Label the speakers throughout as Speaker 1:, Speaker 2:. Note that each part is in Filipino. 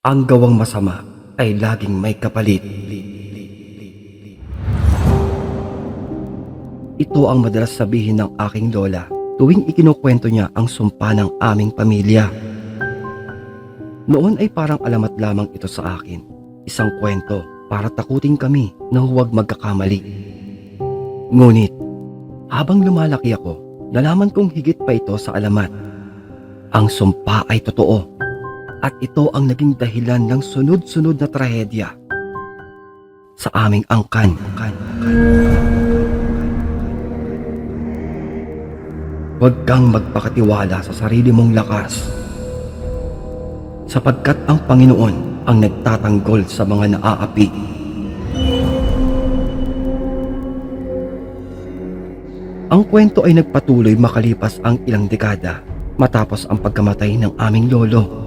Speaker 1: Ang gawang masama ay laging may kapalit. Ito ang madalas sabihin ng aking lola tuwing ikinukwento niya ang sumpa ng aming pamilya. Noon ay parang alamat lamang ito sa akin. Isang kwento para takutin kami na huwag magkakamali. Ngunit, habang lumalaki ako, nalaman kong higit pa ito sa alamat. Ang sumpa ay totoo. At ito ang naging dahilan ng sunod-sunod na trahedya sa aming angkan. Huwag kang magpakatiwala sa sarili mong lakas, sapagkat ang Panginoon ang nagtatanggol sa mga naaapi. Ang kwento ay nagpatuloy makalipas ang ilang dekada matapos ang pagkamatay ng aming lolo.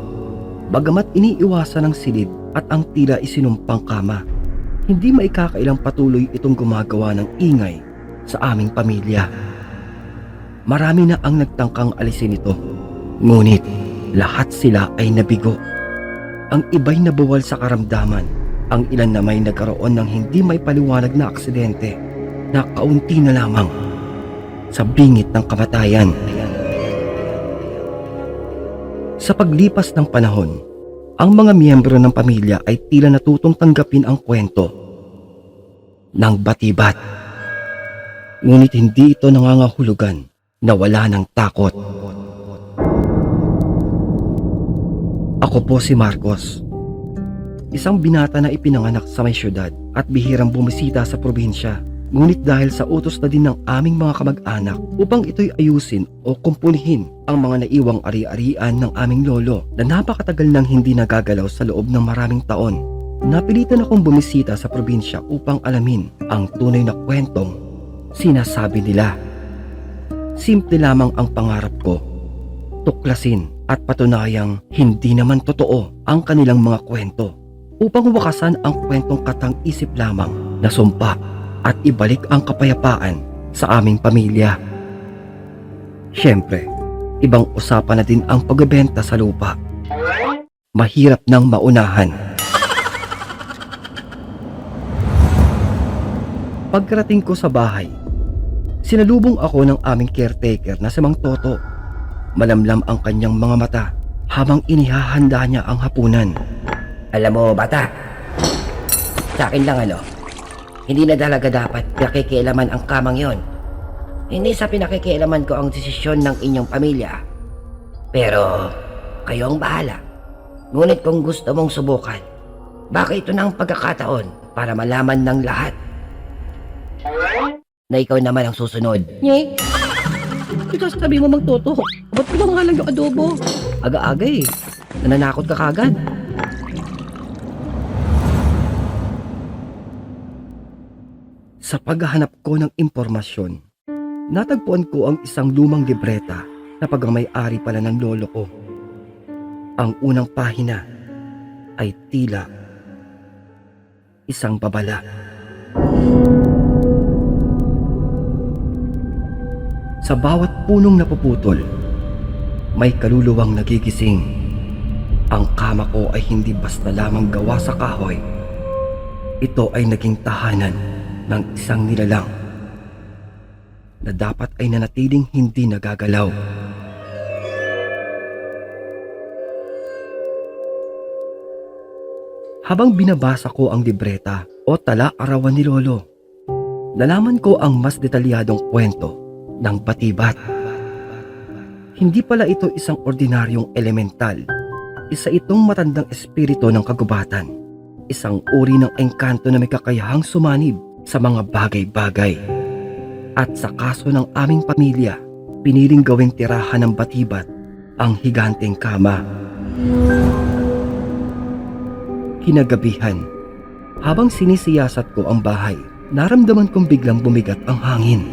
Speaker 1: Bagamat iniiwasan ng silid at ang tila isinumpang kama, hindi maikakailang patuloy itong gumagawa ng ingay sa aming pamilya. Marami na ang nagtangkang alisin ito, ngunit lahat sila ay nabigo. Ang iba'y nabuwal sa karamdaman, ang ilan na may nagkaroon ng hindi may paliwanag na aksidente na kaunti na lamang sa bingit ng kamatayan. Sa paglipas ng panahon, ang mga miyembro ng pamilya ay tila natutong tanggapin ang kwento ng batibat. Ngunit hindi ito nangangahulugan na wala ng takot. Ako po si Marcos, isang binata na ipinanganak sa may syudad at bihirang bumisita sa probinsya. Ngunit dahil sa utos na din ng aming mga kamag-anak upang ito'y ayusin o kumpunihin ang mga naiwang ari-arian ng aming lolo na napakatagal nang hindi nagagalaw sa loob ng maraming taon, napilitan akong bumisita sa probinsya upang alamin ang tunay na kwentong sinasabi nila. Simple lamang ang pangarap ko, tuklasin at patunayang hindi naman totoo ang kanilang mga kwento upang wakasan ang kwentong katang-isip lamang na sumpa at ibalik ang kapayapaan sa aming pamilya. Siyempre, ibang usapan na din ang pagbebenta sa lupa. Mahirap nang maunahan. Pagkarating ko sa bahay, sinalubong ako ng aming caretaker na si Mang Toto. Malamlam ang kanyang mga mata habang inihahanda niya ang hapunan.
Speaker 2: Alam mo, bata, sa akin lang hindi na talaga dapat pinakikialaman ang kamang yon. Hindi sa pinakikialaman ko ang desisyon ng inyong pamilya. Pero, kayo ang bahala. Ngunit kung gusto mong subukan, baka ito na ang pagkakataon para malaman ng lahat na ikaw naman ang susunod.
Speaker 3: Nye? Ikaw sabi mo magtuto. Ba't ko nga lang yung adobo?
Speaker 2: Aga-aga nananakot ka kagad.
Speaker 1: Sa paghahanap ko ng impormasyon, natagpuan ko ang isang lumang libreta na pagmamay-ari pala ng lolo ko. Ang unang pahina ay tila isang babala. Sa bawat punong napuputol, may kaluluwang nagigising. Ang kama ko ay hindi basta lamang gawa sa kahoy. Ito ay naging tahanan ng isang nilalang na dapat ay nanatiling hindi nagagalaw. Habang binabasa ko ang libreta o tala-arawan ni Lolo, nalaman ko ang mas detalyadong kwento ng batibat. Hindi pala ito isang ordinaryong elemental. Isa itong matandang espiritu ng kagubatan. Isang uri ng engkanto na may kakayahang sumanib sa mga bagay-bagay. At sa kaso ng aming pamilya, piniling gawing tirahan ng batibat ang higanteng kama. Kinagabihan, habang sinisiyasat ko ang bahay, naramdaman kong biglang bumigat ang hangin.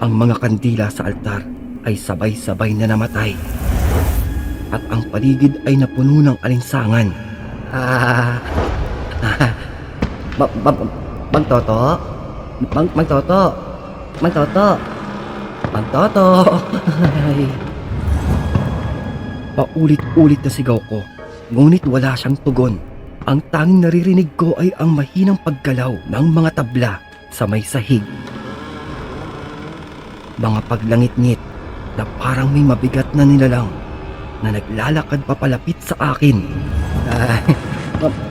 Speaker 1: Ang mga kandila sa altar ay sabay-sabay na namatay at ang paligid ay napuno ng alinsangan.
Speaker 2: Mang Toto? Mang Toto? Mang Toto? Mang Toto?
Speaker 1: Paulit-ulit na sigaw ko, ngunit wala siyang tugon. Ang tanging naririnig ko ay ang mahinang paggalaw ng mga tabla sa may sahig. Mga paglangit-ngit na parang may mabigat na nilalang na naglalakad papalapit sa akin.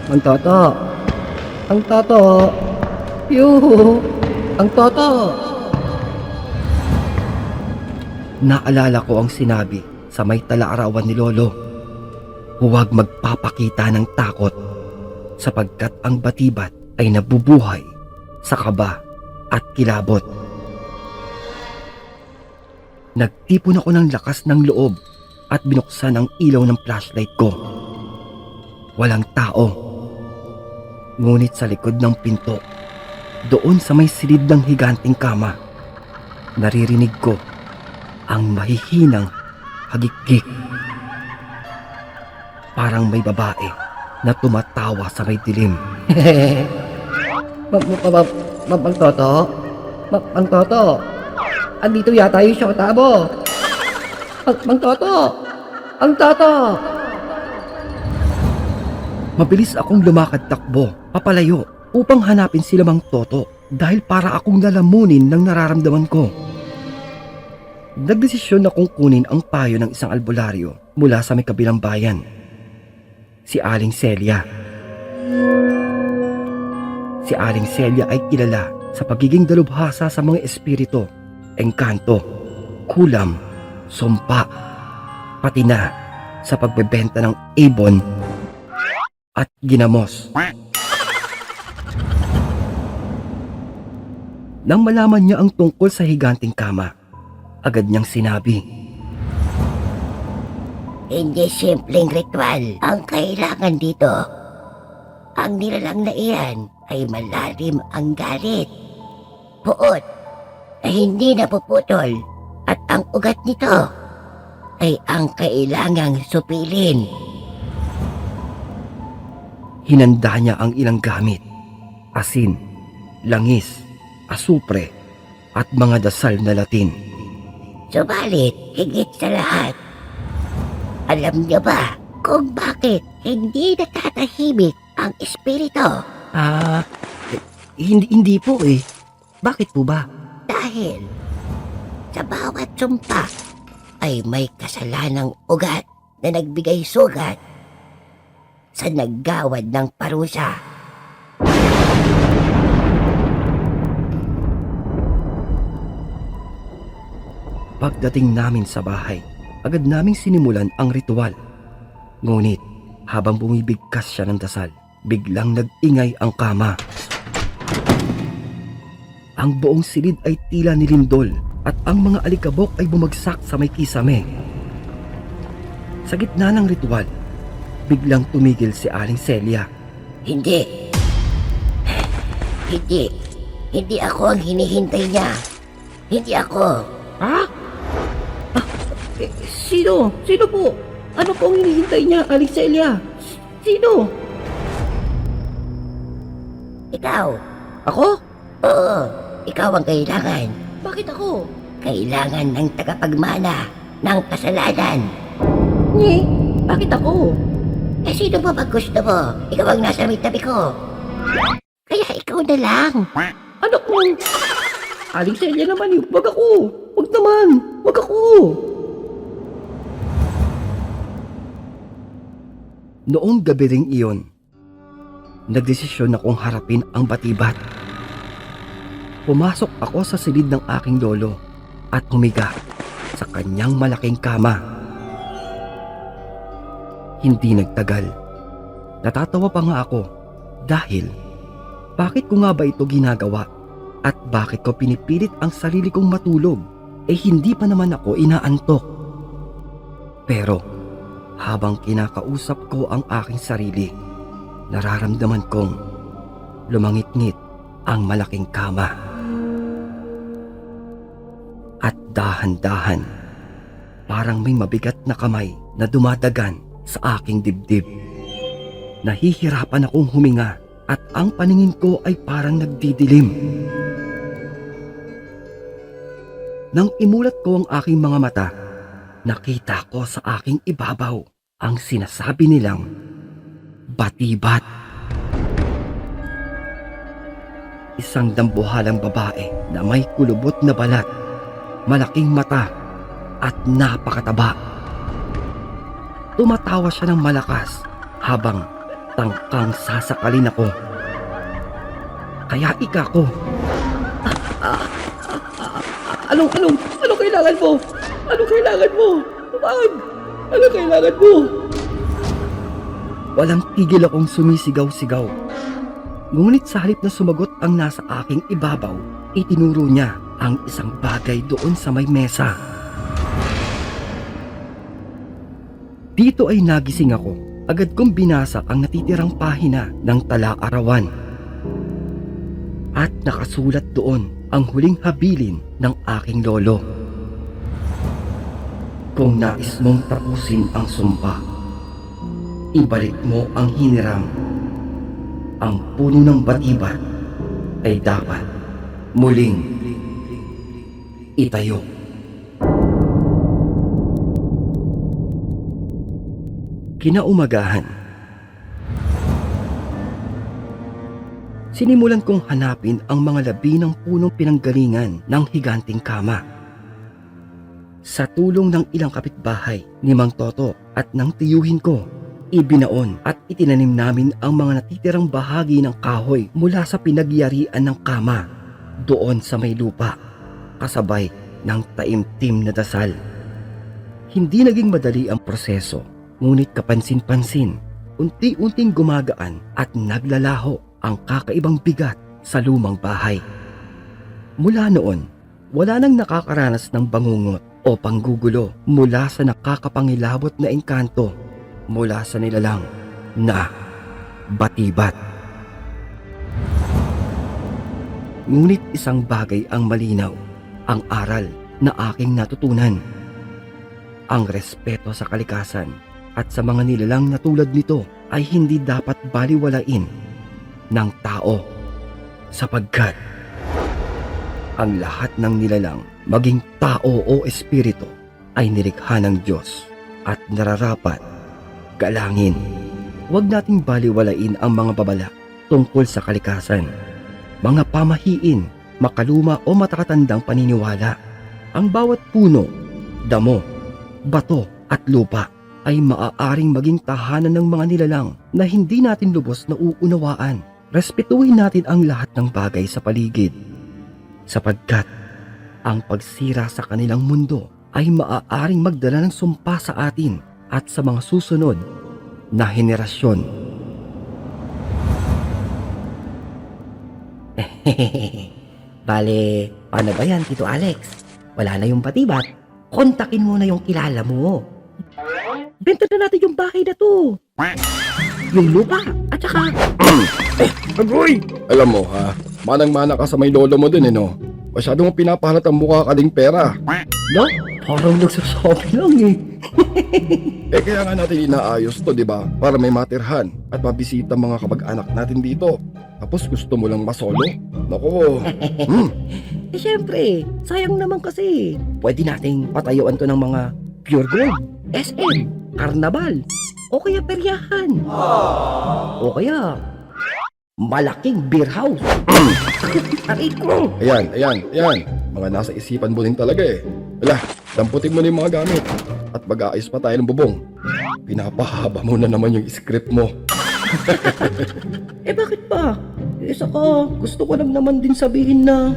Speaker 3: Ang toto. Ang toto. Yuhu. Ang toto.
Speaker 1: Naalala ko ang sinabi sa may talaarawan ni Lolo. Huwag magpapakita ng takot sapagkat ang batibat ay nabubuhay sa kaba at kilabot. Nagtipon ako ng lakas ng loob at binuksan ang ilaw ng flashlight ko. Walang tao. Ngunit sa likod ng pinto, doon sa may silid ng higanting kama, naririnig ko ang mahihinang hagikik. Parang may babae na tumatawa sa may dilim.
Speaker 3: Ang toto. Ang toto. Andito yata yung syota mo. Ang toto. Ang toto.
Speaker 1: Mabilis akong lumakad takbo, papalayo, upang hanapin sila Mang Toto dahil para akong lalamunin ng nararamdaman ko. Nagdesisyon akong kunin ang payo ng isang albularyo mula sa may kabilang bayan. Si Aling Celia. Si Aling Celia ay kilala sa pagiging dalubhasa sa mga espiritu, engkanto, kulam, sumpa, pati na sa pagbebenta ng ibon at ginamos. Nang malaman niya ang tungkol sa higanting kama, agad niyang sinabi,
Speaker 2: Hindi simpleng ritual ang kailangan dito. Ang nilalang na iyan ay malalim ang galit. Puot na hindi napuputol at ang ugat nito ay ang kailangang supilin.
Speaker 1: hinanda niya ang ilang gamit, asin, langis, asupre, at mga dasal na Latin.
Speaker 2: Subalit, higit sa lahat, alam niyo ba kung bakit hindi natatahimik ang espiritu?
Speaker 1: Hindi po eh. Bakit po ba?
Speaker 2: Dahil sa bawat sumpa ay may kasalanang ugat na nagbigay sugat sa naggawad ng parusa.
Speaker 1: Pagdating namin sa bahay, agad naming sinimulan ang ritual. Ngunit, habang bumibigkas siya ng dasal, biglang nag-ingay ang kama. Ang buong silid ay tila nilindol at ang mga alikabok ay bumagsak sa may kisame. Sa gitna ng ritual, biglang tumigil si Aling Celia.
Speaker 2: Hindi. Hindi. Hindi ako ang hinihintay niya. Hindi ako.
Speaker 3: Ha? Sino? Sino po? Ano po ang hinihintay niya, Aling Celia? Sino?
Speaker 2: Ikaw.
Speaker 3: Ako?
Speaker 2: Oo. Ikaw ang kailangan.
Speaker 3: Bakit ako?
Speaker 2: Kailangan ng tagapagmana ng kasalanan.
Speaker 3: Bakit ako?
Speaker 2: Eh sino ba pag gusto mo? Ikaw ang nasa may tabi ko. Kaya ikaw na lang.
Speaker 3: Ano kung... Aling Celia naman yun. Wag ako. Wag naman. Wag ako.
Speaker 1: Noong gabi ring iyon, nagdesisyon akong harapin ang batibat. Pumasok ako sa silid ng aking lolo at humiga sa kanyang malaking kama. Hindi nagtagal. Natatawa pa nga ako dahil bakit ko nga ba ito ginagawa at bakit ko pinipilit ang sarili kong matulog hindi pa naman ako inaantok. Pero habang kinakausap ko ang aking sarili, nararamdaman kong lumangit-ngit ang malaking kama. At dahan-dahan, parang may mabigat na kamay na dumadagan sa aking dibdib. Nahihirapan akong huminga at ang paningin ko ay parang nagdidilim. Nang imulat ko ang aking mga mata, nakita ko sa aking ibabaw ang sinasabi nilang batibat. Isang dambuhalang babae na may kulubot na balat, malaking mata at napakataba. Tumatawa siya ng malakas habang tangkang sasakalin ako. Kaya ika ko.
Speaker 3: Anong kailangan mo? Anong kailangan mo? Wag! Anong kailangan mo?
Speaker 1: Walang tigil akong sumisigaw-sigaw. Ngunit sa halip na sumagot ang nasa aking ibabaw, itinuro niya ang isang bagay doon sa may mesa. Dito ay nagising ako. Agad kong binasa ang natitirang pahina ng tala-arawan. At nakasulat doon ang huling habilin ng aking lolo. Kung nais mong tapusin ang sumpa, ibalik mo ang hiniram. Ang puno ng batibat ay dapat muling itayo. Kinaumagahan, sinimulan kong hanapin ang mga labi ng punong pinanggalingan ng higanting kama. Sa tulong ng ilang kapitbahay ni Mang Toto at ng tiyuhin ko, ibinaon at itinanim namin ang mga natitirang bahagi ng kahoy mula sa pinagyarian ng kama doon sa may lupa, kasabay ng taimtim na dasal. Hindi naging madali ang proseso, ngunit kapansin-pansin, unti-unting gumagaan at naglalaho ang kakaibang bigat sa lumang bahay. Mula noon, wala nang nakakaranas ng bangungot o panggugulo mula sa nakakapangilabot na engkanto mula sa nilalang na batibat. Ngunit isang bagay ang malinaw, ang aral na aking natutunan. Ang respeto sa kalikasan at sa mga nilalang na tulad nito ay hindi dapat baliwalain ng tao, sapagkat ang lahat ng nilalang, maging tao o espiritu, ay nilikha ng Diyos at nararapat galangin. Huwag nating baliwalain ang mga babala tungkol sa kalikasan, mga pamahiin, makaluma o matakatandang paniniwala. Ang bawat puno, damo, bato at lupa ay maaaring maging tahanan ng mga nilalang na hindi natin lubos na uunawaan. Respetuhin natin ang lahat ng bagay sa paligid, sapagkat ang pagsira sa kanilang mundo ay maaaring magdala ng sumpa sa atin at sa mga susunod na henerasyon.
Speaker 2: Bale, paano ba yan, Tito Alex? Wala na yung batibat. Kontakin mo na yung kilala mo.
Speaker 3: Benta na natin yung bahay na to. Yung lupa at saka...
Speaker 4: Agoy! Alam mo ha, manang-mana ka sa may lolo mo din no? Masyado mong pinapahalat ang mukha ka ding pera.
Speaker 3: No? Parang nagsasabi lang eh.
Speaker 4: Kaya nga natin inaayos to, di ba? Para may matirhan at mabisita mga kamag-anak natin dito. Tapos gusto mo lang masolo? Nako.
Speaker 3: Eh syempre, sayang naman kasi. Pwede nating patayuan to ng mga pure gold, SM, karnabal, o kaya peryahan. O kaya, malaking beer house. Aray ko!
Speaker 4: Ayan. Mga nasa isipan mo din talaga eh. Wala, damputin mo na yung mga gamit. At mag-aayos pa tayo ng bubong. Pinapahaba mo na naman yung script mo.
Speaker 3: Eh bakit ba? Eh saka, gusto ko lang naman din sabihin na...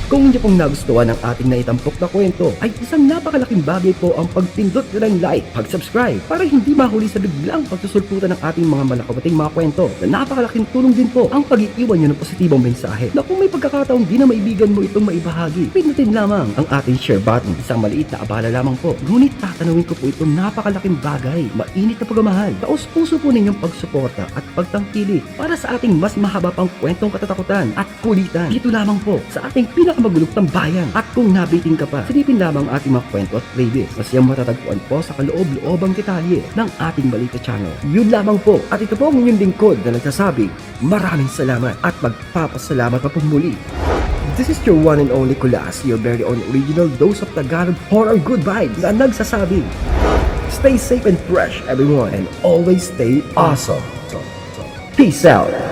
Speaker 1: Kung hindi pong nagustuhan ang ating naitampok na kwento, ay isang napakalaking bagay po ang pagpindot ng like, pag-subscribe para hindi mahuli sa biglang pagsusulputan ng ating mga malakabating mga kwento. Na napakalaking tulong din po ang pag-iiwan nyo ng positibong mensahe na kung may pagkakataon di na maibigan mo itong maibahagi, pindutin lamang ang ating share button. Isang maliit na abala lamang po. Ngunit tatanungin ko po itong napakalaking bagay, mainit na pagmamahal. Taos-puso po ninyong pagsuporta at pagtangkilik para sa ating mas mahaba pang kwentong katatakutan at kulitan. Dito lamang po sa ating pinakamagulok bayan. At kung nabitin ka pa, silipin lamang ating mga kwento at playlist na siyang matatagpuan po sa kaloob-loobang detalye ng ating Balita Channel. Yun lamang po. At ito po ang inyong lingkod na nagsasabi, maraming salamat at magpapasalamat pa po muli. This is your one and only Kulas, your very own original dose of Tagalog horror good vibes na nagsasabing, stay safe and fresh everyone and always stay awesome. Peace out!